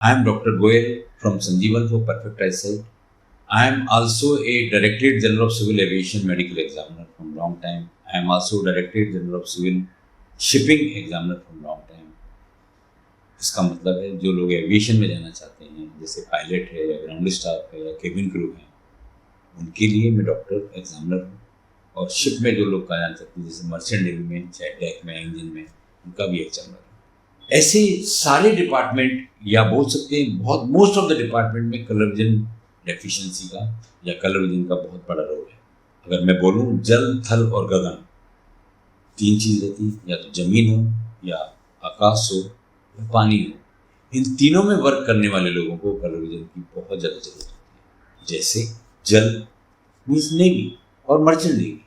I am Dr. Goyal from Sanjeevan for Perfect Eyesight. I am also a Directorate General of Civil Aviation Medical Examiner from long time. I am also Directorate General of Civil Shipping Examiner from long time. इसका मतलब है जो लोग aviation में जाना चाहते हैं, जैसे पायलट है या ग्राउंड स्टाफ है या केबिन क्रू है, उनके लिए मैं डॉक्टर एग्जामिनर हूँ। और शिप में जो लोग जाना चाहते हैं, जैसे मर्चेंट नेवी में, चाहे डेक में, इंजन में, उनका भी एग्जामिनर हूँ। ऐसे सारे डिपार्टमेंट या बोल सकते हैं बहुत मोस्ट ऑफ द डिपार्टमेंट में कलर विजन डेफिशिएंसी का या कलर विजन का बहुत बड़ा रोल है। अगर मैं बोलूँ जल, थल और गगन, तीन चीज़ रहती है, या तो जमीन हो या आकाश हो या पानी हो। इन तीनों में वर्क करने वाले लोगों को कलर विजन की बहुत ज़्यादा जरूरत होती है। जैसे जल मीन्स नेवी और मर्चेंट नेवी।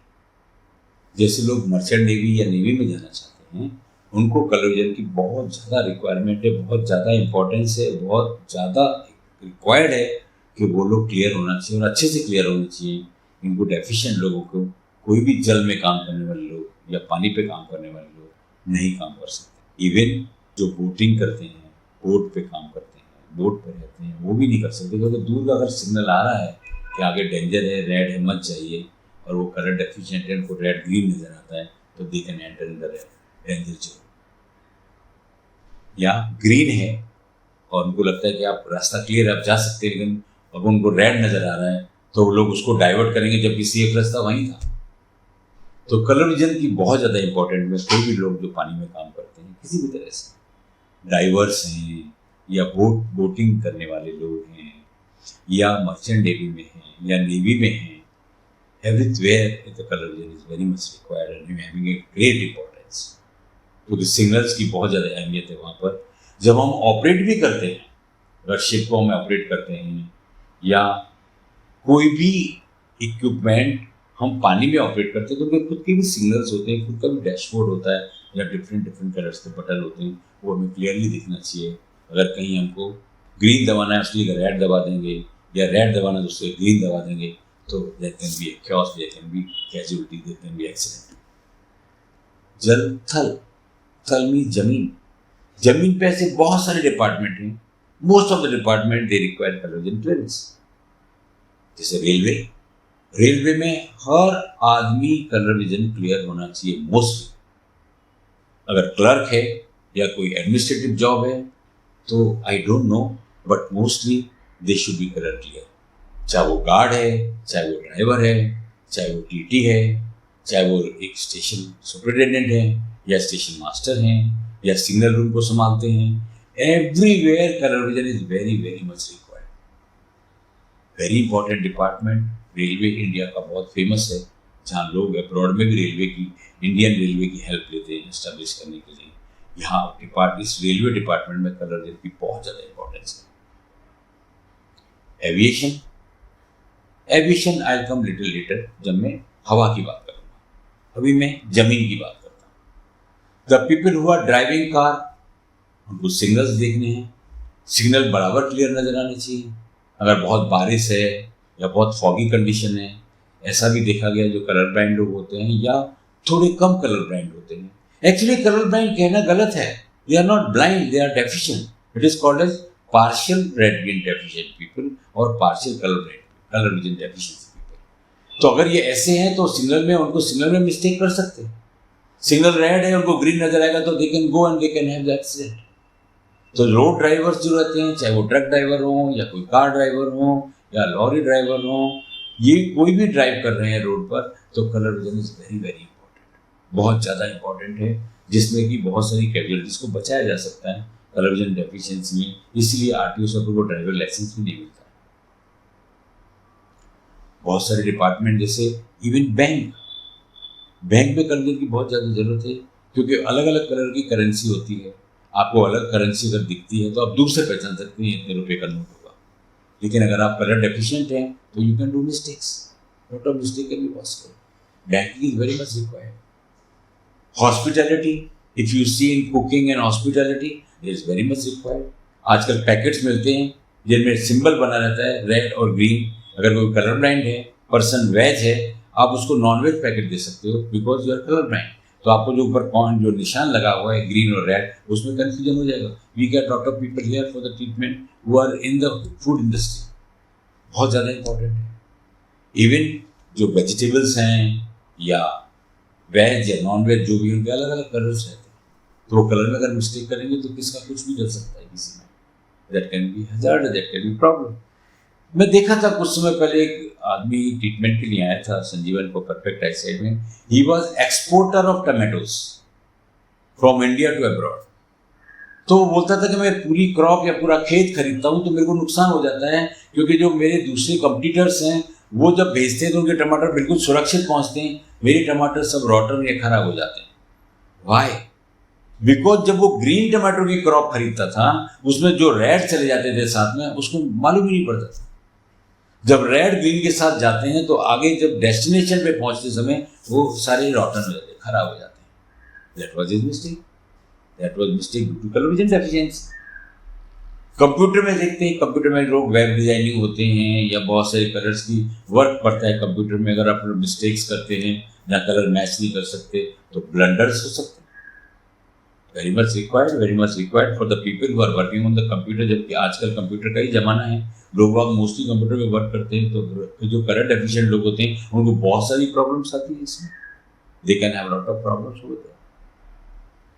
जैसे लोग मर्चेंट नेवी या नेवी में जाना चाहते हैं, उनको कलर विजन की बहुत ज़्यादा रिक्वायरमेंट है, बहुत ज़्यादा इंपॉर्टेंस है, बहुत ज़्यादा रिक्वायर्ड है कि वो लोग क्लियर होना चाहिए और अच्छे से क्लियर होना चाहिए। इनको डेफिशिएंट लोगों को कोई भी जल में काम करने वाले लोग या पानी पे काम करने वाले लोग नहीं काम कर सकते। इवन जो बोटिंग करते हैं, बोट पे काम करते हैं, बोट पे रहते हैं, वो भी नहीं कर सकते, क्योंकि दूर का अगर सिग्नल आ रहा है कि आगे डेंजर है, रेड है, मत जाइए, और वो कलर डेफिशिएंट है, उनको रेड ग्रीन नजर आता है, तो they can enter in the danger zone. या ग्रीन है और उनको लगता है कि आप रास्ता क्लियर है, आप जा सकते हैं, लेकिन अब उनको रेड नजर आ रहा है तो वो लोग उसको डाइवर्ट करेंगे, जबकि सेफ रास्ता वहीं था। तो कलर विजन की बहुत ज़्यादा इंपॉर्टेंट है। कोई भी लोग जो पानी में काम करते हैं किसी भी तरह से, डाइवर्स हैं या बोटिंग करने वाले लोग हैं या मर्चेंट नेवी में हैं या नेवी में हैं, everywhere the colour vision is very much required and having a great importance, क्योंकि सिग्नल्स की बहुत ज़्यादा अहमियत है वहाँ पर। जब हम ऑपरेट भी करते हैं, अगर शिप को हम ऑपरेट करते हैं या कोई भी इक्विपमेंट हम पानी में ऑपरेट करते हैं, तो उनके खुद के भी सिग्नल्स होते हैं, खुद का भी डैशबोर्ड होता है या डिफरेंट डिफरेंट कलर्स के बटन होते हैं, वो हमें क्लियरली दिखना चाहिए। अगर कहीं हमको ग्रीन दबाना है उसकी जगह रेड दबा देंगे, या रेड दबाना है तो उससे ग्रीन दबा देंगे, तो there can be a chaos, there can be casualty, there can be accident. जल, थल, थल मीन जमीन। जमीन पे ऐसे बहुत सारे डिपार्टमेंट हैं, most of the department they require colour vision clearance. जैसे रेलवे, रेलवे में हर आदमी कलर विजन क्लियर होना चाहिए मोस्टली। अगर क्लर्क है या कोई एडमिनिस्ट्रेटिव जॉब है तो I don't know, but mostly they should be colour clear. चाहे वो गार्ड है, चाहे वो ड्राइवर है, चाहे वो टीटी है, चाहे वो एक स्टेशन सुपरिटेंडेंट है या स्टेशन मास्टर हैं या सिग्नल रूम को संभालते हैं, everywhere colour vision is very very much required. Very important department. Railway India का बहुत फेमस है, जहाँ लोग अब्रॉड में भी रेलवे की, इंडियन रेलवे की हेल्प लेते हैं एस्टेब्लिश करने के लिए। यहाँ इस रेलवे डिपार्टमेंट में कलर विजन की बहुत ज़्यादा इंपॉर्टेंस है। एविएशन, एविएशन आई कम लिटिल लेटर, जब मैं हवा की बात करूँगा। अभी मैं जमीन की बात करता हूँ। The people who are driving car, उनको सिग्नल्स देखने हैं, सिग्नल बराबर क्लियर नजर आने चाहिए। अगर बहुत बारिश है या बहुत फॉगी कंडीशन है, ऐसा भी देखा गया जो कलर ब्लाइंड लोग होते हैं या थोड़े कम कलर ब्लाइंड होते हैं। एक्चुअली कलर ब्लाइंड कहना गलत है, they are not blind, they are deficient. It is called as partial red vision deficient people और partial colour vision deficiency people. तो अगर ये ऐसे हैं तो सिग्नल में उनको सिग्नल में मिस्टेक कर सकते हैं। सिग्नल रेड है, उनको ग्रीन नजर आएगा तो they can go and they can have the accident. तो रोड ड्राइवर्स जो रहते हैं, चाहे वो ट्रक ड्राइवर हो या कोई कार ड्राइवर हो या लॉरी ड्राइवर हो, ये कोई भी ड्राइव कर रहे हैं रोड पर, तो colour vision is very very important, बहुत ज़्यादा इंपॉर्टेंट है, जिसमें कि बहुत सारी कैजुअलिटीज को बचाया जा सकता है कलर विजन डेफिशिएंसी में। इसलिए आरटीओ सब को ड्राइवर लाइसेंस भी नहीं मिलता है। बहुत सारे डिपार्टमेंट, जैसे इवन बैंक, बैंक में कलर विजन की बहुत ज़्यादा जरूरत है, क्योंकि अलग अलग कलर की करेंसी होती है। आपको अलग करेंसी अगर दिखती है तो आप दूर से पहचान सकते हैं इतने रुपए का नोट होगा, लेकिन अगर आप कलर डेफिशिएंट हैं तो you can do mistakes, lot of mistake can be possible. Banking is very much required. Hospitality, if you see in cooking and hospitality, is very much required. आजकल पैकेट्स मिलते हैं जिनमें सिंबल बना रहता है red और ग्रीन। अगर कोई कलर ब्लाइंड है, पर्सन वेज है, आप उसको नॉन वेज पैकेट दे सकते हो because you are colour blind. तो आपको जो ऊपर कौन जो निशान लगा हुआ है ग्रीन और रेड, उसमें कंफ्यूजन हो जाएगा। We get lot of people here for the treatment who are in the food industry, बहुत ज़्यादा इंपॉर्टेंट है। इवन जो वेजिटेबल्स हैं या वेज या नॉन वेज जो भी, उनके अलग अलग कलर्स रहते हैं, तो वो कलर में अगर मिस्टेक करेंगे तो किसका कुछ भी डल सकता है किसी में। That can be hazard, that can be problem. मैं देखा था कुछ समय पहले एक आदमी ट्रीटमेंट के लिए आया था संजीवन को परफेक्ट आई साइड में। He was exporter of tomatoes from India to abroad. तो वो बोलता था कि मैं पूरी क्रॉप या पूरा खेत खरीदता हूँ तो मेरे को नुकसान हो जाता है, क्योंकि जो मेरे दूसरे कंपटीटर्स हैं वो जब भेजते हैं तो उनके टमाटर बिल्कुल सुरक्षित पहुँचते हैं, मेरे टमाटर सब रॉटन या खराब हो जाते हैं। वाई? बिकॉज जब वो ग्रीन टमाटो की क्रॉप खरीदता था उसमें जो रेड चले जाते थे साथ में, उसको मालूम ही नहीं पड़ता था। जब रेड ग्रीन के साथ जाते हैं तो आगे जब डेस्टिनेशन पे पहुंचते समय वो सारे रॉटन हो जाते हैं, खराब हो जाते हैं। That was his mistake, that was mistake due to colour vision deficiency. Computer में देखते हैं, कंप्यूटर में लोग वेब डिजाइनिंग होते हैं या बहुत सारे कलर्स की वर्क पड़ता है कंप्यूटर में। अगर आप मिस्टेक्स करते हैं या कलर मैच नहीं कर सकते तो ब्लंडर्स हो सकते हैं। Very much required for the people who are working on the computer. जबकि आजकल कंप्यूटर का ही जमाना है, लोग बाग मोस्टली कंप्यूटर में वर्क करते हैं, तो जो कलर डेफिशिएंट लोग होते हैं उनको बहुत सारी प्रॉब्लम्स आती है इसमें। They can have lot of problems over there.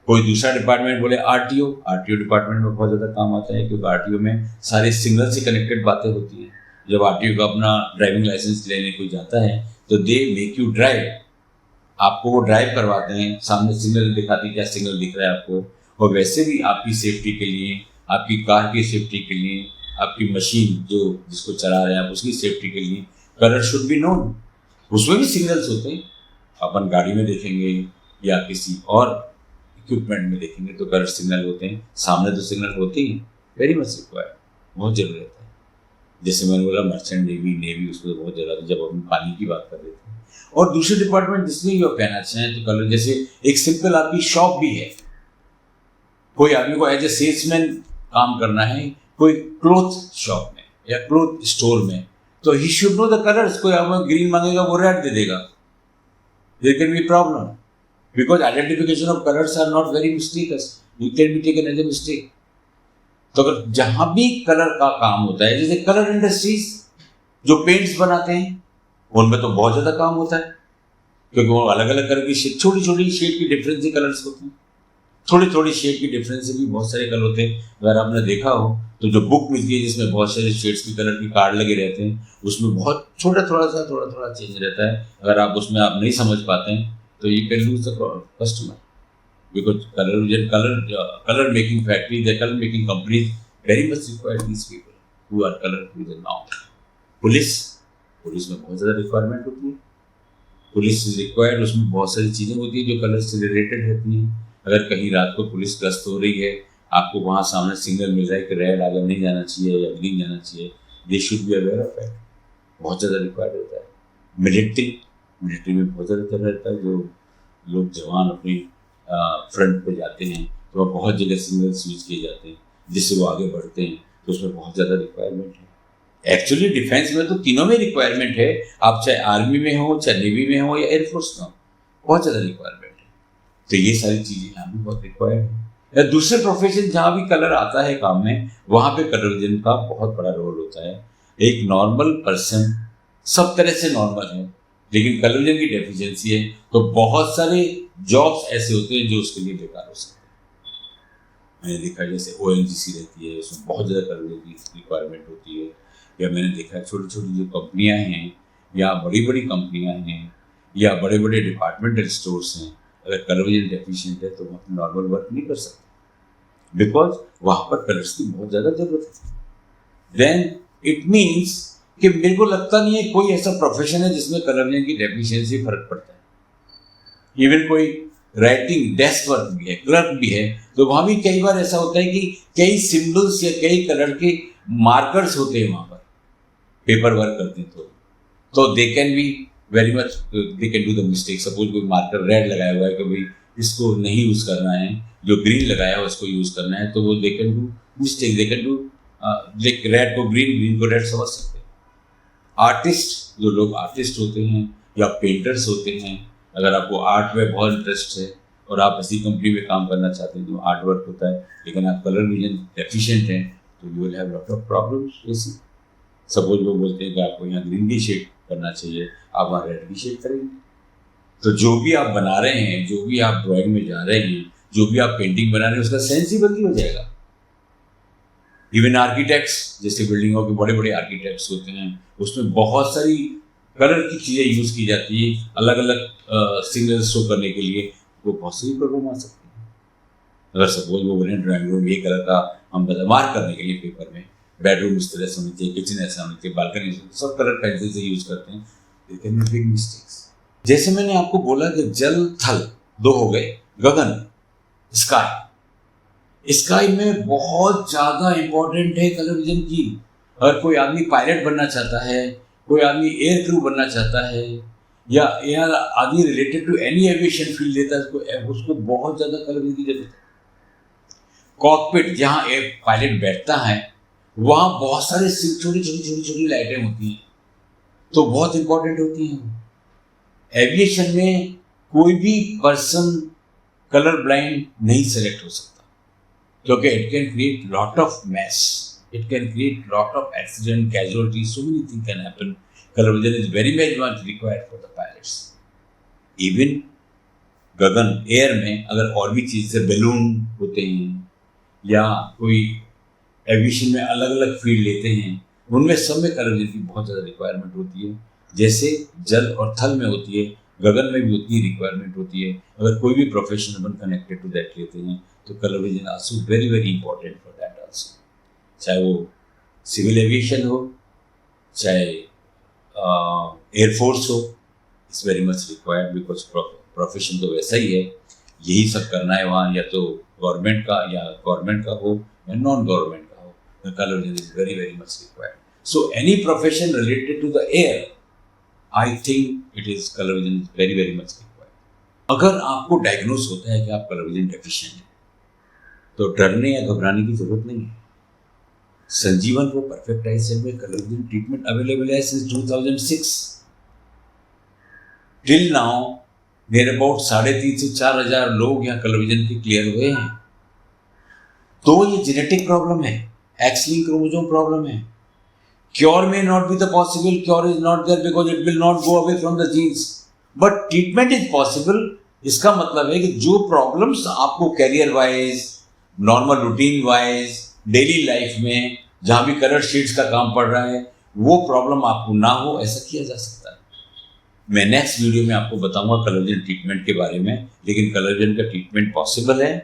कोई दूसरा डिपार्टमेंट बोले आरटीओ डिपार्टमेंट में बहुत ज़्यादा काम आता है, क्योंकि आरटीओ में सारे सिग्नल से कनेक्टेड बातें होती हैं। जब आरटीओ का अपना ड्राइविंग लाइसेंस लेने कोई जाता है तो दे मेक यू ड्राइव, आपको वो ड्राइव करवाते हैं, सामने सिग्नल दिखाती है क्या सिग्नल दिख रहा है आपको। और वैसे भी आपकी सेफ्टी के लिए, आपकी कार की सेफ्टी के लिए, आपकी मशीन जो जिसको चला रहे हैं आप उसकी सेफ्टी के लिए कलर शुड बी नोन। उसमें भी सिग्नल्स होते हैं, अपन गाड़ी में देखेंगे या किसी और इक्विपमेंट में देखेंगे तो कलर सिग्नल होते हैं, सामने तो सिग्नल होते ही। वेरी मच रिक्वायर्ड, बहुत जरूरी रहता है। जैसे मैंने बोला मर्चेंट नेवी उसमें तो बहुत जरूरत है जब हम पानी की बात कर रहे थे। और दूसरे डिपार्टमेंट जिसमें भी आप कहना चाहें तो कलर, जैसे एक सिंपल आपकी शॉप भी है, कोई आदमी को एज ए सेल्समैन काम करना है कोई क्लोथ शॉप में या क्लोथ स्टोर में, तो he should know the colours. कोई आपको ग्रीन मांगेगा वो रेड दे देगा, there can be problem because identification of colours are not very mistakes, you can be taken as a mistake. तो अगर जहां भी कलर का काम होता है, जैसे कलर इंडस्ट्रीज जो पेंट्स बनाते हैं उनमें तो बहुत ज़्यादा काम होता है, क्योंकि वो अलग अलग कलर की छोटी छोटी शेड की डिफरेंस के कलर्स होते हैं, थोड़ी थोड़ी शेड की डिफरेंस से भी बहुत सारे कलर होते हैं। अगर आपने देखा हो तो जो बुक मिलती है जिसमें बहुत सारे शेड्स की कलर की कार्ड लगे रहते हैं, उसमें बहुत थोड़ा थोड़ा चेंज रहता है। अगर आप उसमें आप नहीं समझ पाते हैं तो you can lose the customer, because colour making factory, the colour making companies very much required these people who are colour vision now. Police में बहुत ज़्यादा रिक्वायरमेंट होती है, पुलिस इज रिक्वायर्ड, उसमें बहुत सारी चीज़ें होती है जो कलर से रिलेटेड रहती हैं। अगर कहीं रात को पुलिस गश्त हो रही है, आपको वहाँ सामने सिग्नल मिल रहा है कि रेड आगे नहीं जाना चाहिए या ग्रीन जाना चाहिए, they should be aware of it, बहुत ज़्यादा रिक्वायर्ड होता है। मिलिट्री में बहुत ज़्यादा चल रहता है, जो लोग जवान अपनी फ्रंट पे जाते हैं तो वह बहुत जगह सिग्नल्स यूज किए जाते हैं जिससे वो आगे बढ़ते हैं, तो उसमें बहुत ज़्यादा रिक्वायरमेंट है। एक्चुअली डिफेंस में तो तीनों में रिक्वायरमेंट है, आप चाहे आर्मी में हो, चाहे नेवी में हो या एयरफोर्स में हो, बहुत ज़्यादा रिक्वायरमेंट है। तो ये सारी चीज़ें यहाँ भी बहुत रिक्वायर्ड है। या दूसरे प्रोफेशन जहाँ भी कलर आता है काम में, वहाँ पे कलर विजन का बहुत बड़ा रोल होता है। एक नॉर्मल पर्सन सब तरह से नॉर्मल है, लेकिन कलर विजन की डेफिशिएंसी है तो बहुत सारे जॉब्स ऐसे होते हैं जो उसके लिए बेकार हो सकते हैं। मैंने देखा जैसे ONGC रहती है, उसमें बहुत ज़्यादा कलर विजन की रिक्वायरमेंट होती है। या मैंने देखा छोटी छोटी जो कंपनियां हैं या बड़ी बड़ी कंपनियां हैं या बड़े बड़े डिपार्टमेंटल स्टोर्स हैं, अगर कलर विजन डेफिशिएंट है तो वो अपना नॉर्मल वर्क नहीं कर सकते, बिकॉज वहाँ पर कलर्स की बहुत ज़्यादा जरूरत है। देन इट मीन्स कि मेरे को लगता नहीं है कोई ऐसा प्रोफेशन है जिसमें कलर विजन की डेफिशिएंसी फर्क पड़ता है। इवन कोई राइटिंग डेस्क वर्क भी है, क्लर्क भी है, तो वहाँ भी कई बार ऐसा होता है कि कई सिंबल्स या कई कलर के मार्कर्स होते हैं वहाँ पर पेपर वर्क करते हैं, तो they can be very much they can do the mistake. Suppose कोई मार्कर रेड लगाया हुआ है कि भाई इसको नहीं यूज़ करना है, जो ग्रीन लगाया हुआ उसको यूज़ करना है, तो वो they can do mistake, they can do red को ग्रीन, ग्रीन को रेड समझ सकते हैं। आर्टिस्ट, जो लोग आर्टिस्ट होते हैं या पेंटर्स होते हैं, अगर आपको आर्ट में बहुत इंटरेस्ट है और आप ऐसी कंपनी में काम करना चाहते हैं जो आर्ट वर्क होता है, लेकिन आप कलर विजन डेफिशिएंट हैं, तो you will have lot of problems. जैसे सपोज वो बोलते हैं कि आपको यहाँ ग्रीन की शेड करना चाहिए, आप वहाँ रेड की शेड करेंगे। तो जो भी आप बना रहे हैं, जो भी आप ड्राइंग में जा रहे हैं, जो भी आप पेंटिंग बना रहे हैं, उसका सेंस ही बदल हो जाएगा। इवन आर्किटेक्ट्स, जैसे बिल्डिंगों के बड़े बड़े आर्किटेक्ट्स होते हैं, उसमें बहुत सारी कलर की चीज़ें यूज़ की जाती है अलग अलग सिग्नल्स शो करने के लिए। वो बहुत सारी प्रॉब्लम आ सकती है। अगर सपोज वो बोले ड्राइंग रूम ये कलर का हम मार्क करने के लिए पेपर में, बेडरूम इस तरह से होनी चाहिए, किचन ऐसा होनी चाहिए, बालकनी सब कलर पेंसिल से यूज़ करते हैं, they can be big mistakes. जैसे मैंने आपको बोला कि जल थल दो हो गए, गगन स्काई में बहुत ज़्यादा इम्पोर्टेंट है कलर विजन की। अगर कोई आदमी पायलट बनना चाहता है, कोई आदमी एयर क्रू बनना चाहता है, या आदमी related to any aviation field लेता है, उसको बहुत ज़्यादा कलर विजन की जरूरत है। कॉकपिट जहाँ एक पायलट बैठता है, वहाँ बहुत सारे छोटी छोटी छोटी छोटी लाइटें होती हैं, तो बहुत इंपॉर्टेंट होती हैं। एविएशन में कोई भी पर्सन कलर ब्लाइंड नहीं सेलेक्ट हो सकता, क्योंकि it can create lot of mass, it can create lot of accident, casualty, so many thing can happen. Colour vision is very much required for the pilots. Even Gagan air में अगर और भी चीज़ से balloon होते हैं या कोई aviation में अलग अलग फील्ड लेते हैं, उनमें सब में कलर विजन की बहुत ज़्यादा रिक्वायरमेंट होती है। जैसे जल और थल में होती है, गगन में भी उतनी रिक्वायरमेंट होती है। अगर कोई भी प्रोफेशन अपन कनेक्टेड टू दैट लेते हैं, तो colour vision also very very important for that also. चाहे वो सिविल एविएशन हो, चाहे एयरफोर्स हो, it's very much required, because profession तो वैसा ही है, यही सब करना है वहाँ, या तो गवर्नमेंट का हो या नॉन गवर्नमेंट का हो। The colour vision is very very much required. So any profession related to the air, I think it is colour vision is very very much required. अगर आपको डायग्नोस होता है कि आप कलर विजन डेफिशिएंट हैं, तो डरने या घबराने की जरूरत नहीं है। संजीवन को परफेक्ट आई सेट में कलर विजन ट्रीटमेंट अवेलेबल है since 2006। Till now near about 3,500 से 4,000 लोग यहाँ कलर विजन के क्लियर हुए हैं। तो ये जेनेटिक प्रॉब्लम है, एक्स लिंक्ड क्रोमोसोम प्रॉब्लम है। Cure may not be the possible, cure is not there because it will not go away from the genes, but treatment is possible। इसका मतलब है कि जो प्रॉब्लम्स आपको career wise, normal routine wise, daily life में जहाँ भी colour sheets का काम पड़ रहा है, वो प्रॉब्लम आपको ना हो, ऐसा किया जा सकता है। मैं नेक्स्ट वीडियो में आपको बताऊंगा कलर विजन ट्रीटमेंट के बारे में, लेकिन कलर विजन का ट्रीटमेंट पॉसिबल है।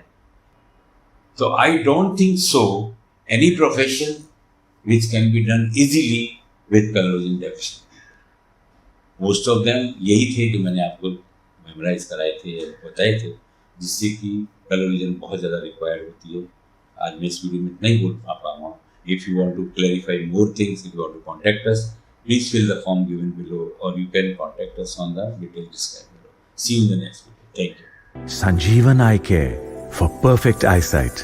तो I don't think so any profession which can be done easily with color vision deficient। Most of them यही थे जो मैंने आपको मेमोराइज कराए थे, बताए थे, जिससे कि कलर विजन बहुत ज़्यादा रिक्वायर्ड होती है। आज मैं इस वीडियो में इतना ही बोल पाऊँगा। If you want to clarify more things, if you want to contact us, please fill the form given below, or you can contact us on the detail described below। See you in the next video. Thank you। Sanjeevan Eye Care for perfect eyesight।